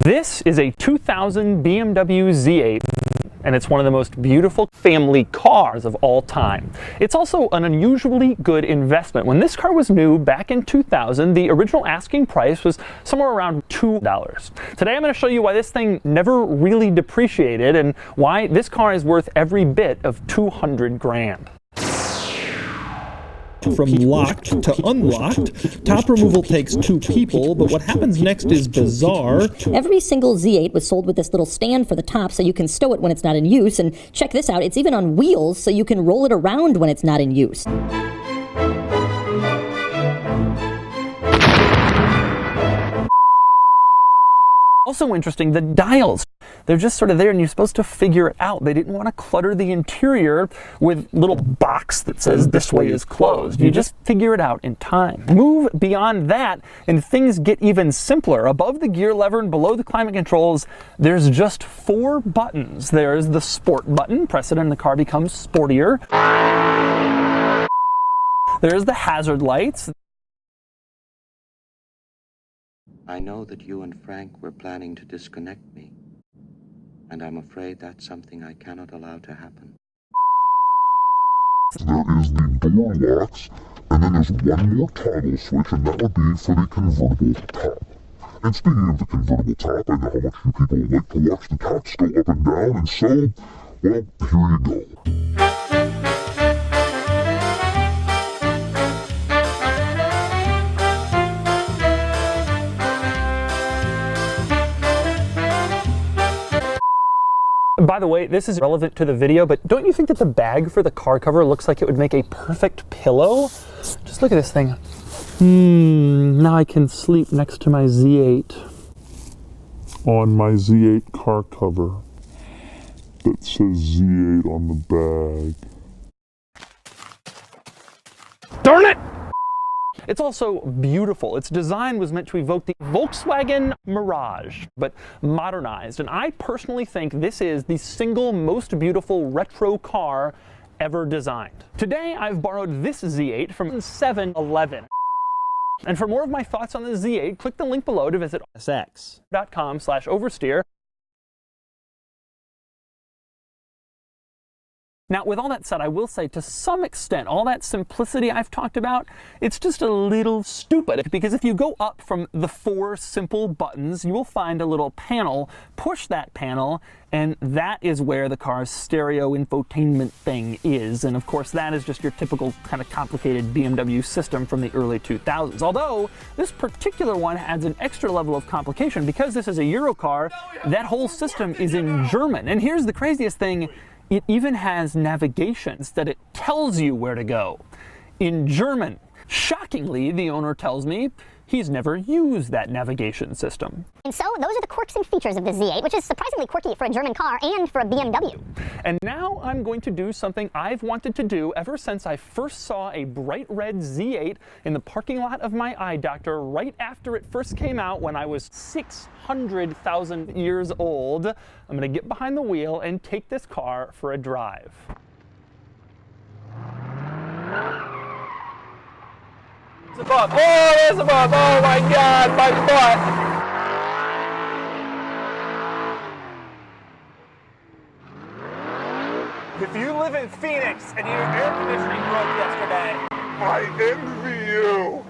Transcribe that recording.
This is a 2000 BMW Z8, and it's one of the most beautiful family cars of all time. It's also an unusually good investment. When this car was new back in 2000, the original asking price was somewhere around $2. Today I'm going to show you why this thing never really depreciated and why this car is worth every bit of 200 grand. From locked to unlocked, top removal takes 2 people, but what happens next is bizarre. Every single Z8 was sold with this little stand for the top so you can stow it when it's not in use, and check this out, it's even on wheels so you can roll it around when it's not in use. Also interesting, the dials. They're just sort of there and you're supposed to figure it out. They didn't want to clutter the interior with a little box that says this way is closed. You just figure it out in time. Move beyond that and things get even simpler. Above the gear lever and below the climate controls, there's just 4 buttons. There's the sport button, press it and the car becomes sportier. There's the hazard lights. I know that you and Frank were planning to disconnect me, and I'm afraid that's something I cannot allow to happen. There is the door locks, and then there's one more toggle switch, and that would be for the convertible top. And speaking of the convertible top, I know how much you people like to watch the tops go up and down, and so, well, here you go. By the way, this is relevant to the video, but don't you think that the bag for the car cover looks like it would make a perfect pillow? Just look at this thing. Now I can sleep next to my Z8. On my Z8 car cover that says Z8 on the bag. Darn it! It's also beautiful. Its design was meant to evoke the Volkswagen Mirage, but modernized. And I personally think this is the single most beautiful retro car ever designed. Today, I've borrowed this Z8 from 7-Eleven. And for more of my thoughts on the Z8, click the link below to visit sx.com/oversteer. Now, with all that said, I will say to some extent, all that simplicity I've talked about, it's just a little stupid. Because if you go up from the 4 simple buttons, you will find a little panel. Push that panel, and that is where the car's stereo infotainment thing is. And of course, that is just your typical kind of complicated BMW system from the early 2000s. Although, this particular one adds an extra level of complication. Because this is a Euro car, that whole system is in German. And here's the craziest thing. It even has navigations that it tells you where to go in German. Shockingly, the owner tells me he's never used that navigation system. And so those are the quirks and features of the Z8, which is surprisingly quirky for a German car and for a BMW. And now I'm going to do something I've wanted to do ever since I first saw a bright red Z8 in the parking lot of my eye doctor right after it first came out when I was 600,000 years old. I'm going to get behind the wheel and take this car for a drive. There's a bump. Oh, there's a bump. Oh my God, my butt. If you live in Phoenix and your air conditioning broke yesterday, I envy you!